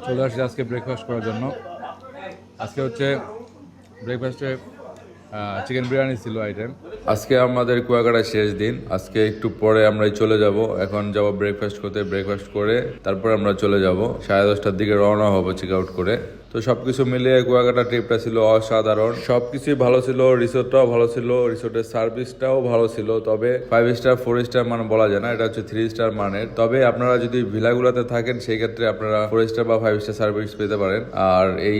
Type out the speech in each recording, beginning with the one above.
চলে আসছি আজকে ব্রেকফাস্ট করার জন্য। আজকে হচ্ছে ব্রেকফাস্টে চিকেন বিরিয়ানি ছিল আইটেম। আজকে আমাদের কুয়াকাটা শেষ দিন। আজকে একটু পরে আমরা চলে যাব। এখন যাব ব্রেকফাস্ট করতে। ব্রেকফাস্ট করে তারপর আমরা চলে যাব। 10:30টার দিকে রওনা হবো চেক আউট করে। তো সবকিছু মিলিয়ে কুয়াকাটা ট্রিপটা ছিল অসাধারণ। সবকিছুই ভালো ছিল, রিসোর্টটাও ভালো ছিল, রিসোর্টের সার্ভিসটাও ভালো ছিল। তবে 5 স্টার 4 স্টার মান বলা যায় না, এটা হচ্ছে 3 স্টার মানের। তবে আপনারা যদি ভিলাগুলোতে থাকেন সেই ক্ষেত্রে আপনারা 4 স্টার বা 5 স্টার সার্ভিস পেতে পারেন। আর এই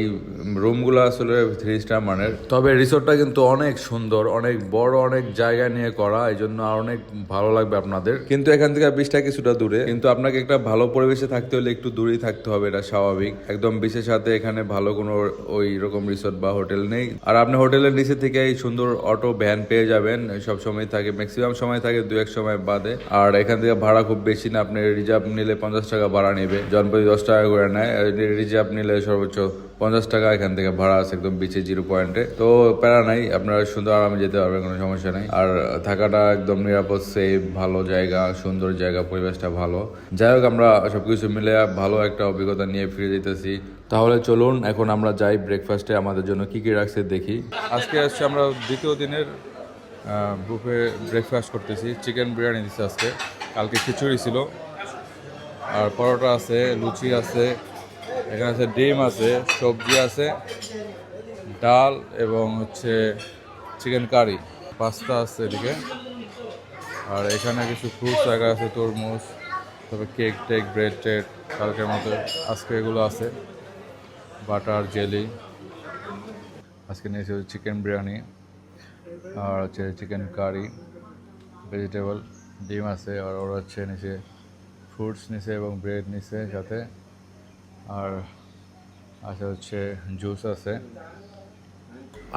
রুমগুলো আসলে 3 স্টার মানের। তবে রিসোর্টটা কিন্তু অনেক সুন্দর, অনেক বড়, অনেক জায়গা নিয়ে করা, এই জন্য আর অনেক ভালো লাগবে আপনাদের। কিন্তু এখান থেকে বিচটা কিছুটা দূরে, কিন্তু আপনাকে একটা ভালো পরিবেশে থাকতে হলে একটু দূরেই থাকতে হবে, এটা স্বাভাবিক। একদম বিচের সাথে এখানে ভালো কোনো ওই রকম রিসোর্ট বা হোটেল নেই। আর আপনি হোটেলের নিচে থেকে এই সুন্দর অটো ভ্যান পেয়ে যাবেন, সব সময় থাকে, ম্যাক্সিমাম সময় থাকে, 2-1 সময় বাদে। আর এখান থেকে ভাড়া খুব বেশি না, আপনি রিজার্ভ নিলে 50 টাকা ভাড়া নেবে, জনপ্রতি 10 টাকা করে নেয়। রিজার্ভ নিলে সর্বোচ্চ 50 টাকা এখান থেকে ভাড়া আছে, একদম বিচে 0 পয়েন্টে। তো প্যারা নাই, আপনারা সুন্দর আরামে যেতে পারবেন, কোনো সমস্যা নেই। আর থাকাটা একদম নিরাপদ, সেফ, ভালো জায়গা, সুন্দর জায়গা, পরিবেশটা ভালো। যাই হোক, আমরা সবকিছু মিলে ভালো একটা অভিজ্ঞতা নিয়ে ফিরে যেতেছি। তাহলে চলুন এখন আমরা যাই ব্রেকফাস্টে আমাদের জন্য কি কি রাখছে দেখি। আজকে আসছে আমরা দ্বিতীয় দিনের বুফে ব্রেকফাস্ট করতেছি। চিকেন বিরিয়ানি দিচ্ছে আজকে, কালকে খিচুড়ি ছিল, আর পরোটা আছে, লুচি আছে, এখানে আছে ডিম আছে, সবজি আছে, ডাল এবং হচ্ছে চিকেন কারি, পাস্তা আছে এদিকে। আর এখানে কিছু ফ্রুটস রাখা আছে, তরমুজ, তবে কেক টেক, ব্রেড টেড কালকের মতো আজকে এগুলো আছে, বাটার জেলি। আজকে নিয়েছে চিকেন বিরিয়ানি, আর হচ্ছে চিকেন কারি, ভেজিটেবল, ডিম আছে, আর ওরা হচ্ছে নিচে ফ্রুটস নিছে এবং ব্রেড নিছে সাথে। আর আছে হচ্ছে জুস আছে,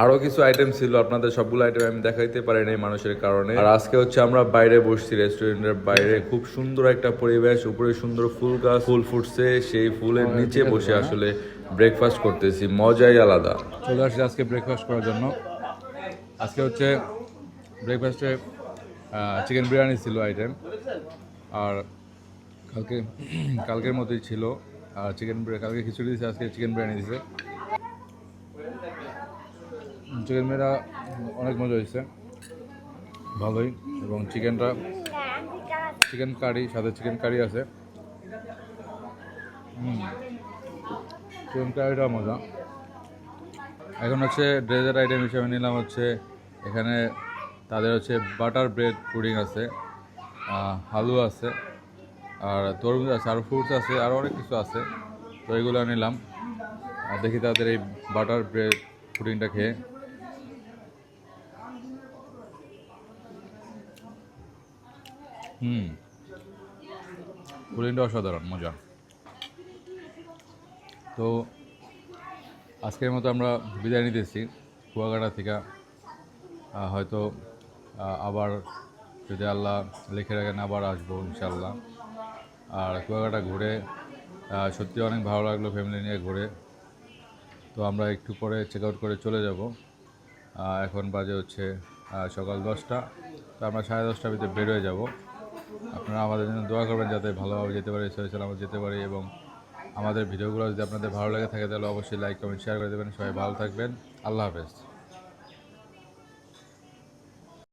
আরও কিছু আইটেম ছিল। আপনাদের সবগুলো আইটেম আমি দেখাইতে পারি নাই মানুষের কারণে। আর আজকে হচ্ছে আমরা বাইরে বসছি, রেস্টুরেন্টের বাইরে। খুব সুন্দর একটা পরিবেশ, উপরে সুন্দর ফুল গাছ, ফুল ফুটছে, সেই ফুলের নিচে বসে আসলে ব্রেকফাস্ট করতেছি, মজাই আলাদা। চলে আসছি আজকে ব্রেকফাস্ট করার জন্য। আজকে হচ্ছে ব্রেকফাস্টে চিকেন বিরিয়ানি ছিল আইটেম, আর কালকের মতোই ছিল চিকেন বিরিয়ানি। কালকে খিচুড়ি দিয়েছে, আজকে চিকেন বিরিয়ানি দিয়েছে। চিকেন বিরিয়ানি অনেক মজা হয়েছে, ভালোই। এবং চিকেন কারি, সাথে চিকেন কারি আছে, চিকেন কারিটাও মজা। এখন হচ্ছে ডেজার্ট আইটেম হিসেবে নিলাম হচ্ছে এখানে তাদের হচ্ছে বাটার ব্রেড পুডিং আছে, হালুয়া আছে, আর তরমুজ আছে, আর ফ্রুটস আছে, আরও অনেক কিছু আছে। তো এগুলো নিলাম, আর দেখি তাদের এই বাটার ব্রেড পুডিংটা খেয়ে। পুডিংটা অসাধারণ মজা। তো আজকের মতো আমরা বিদায় নিতেছি কুয়াকাটা থেকে। হয়তো আবার যদি আল্লাহ লিখে রাখেন আবার আসবো ইনশাল্লাহ। আর কুয়াকাটা ঘুরে সত্যি অনেক ভালো লাগলো, ফ্যামিলি নিয়ে ঘুরে। তো আমরা একটু পরে চেক আউট করে চলে যাব। এখন বাজে হচ্ছে সকাল 10টা। তো আমরা 10:30টার ভিতরে বের হয়ে যাব। আপনারা আমাদের জন্য দোয়া করবেন যাতে ভালোভাবে যেতে পারি, সহি সালামত যেতে পারি। এবং আমাদের ভিডিওগুলো যদি আপনাদের ভালো লেগে থাকে তাহলে অবশ্যই লাইক, কমেন্ট, শেয়ার করে দেবেন। সবাই ভালো থাকবেন, আল্লাহ হাফেজ।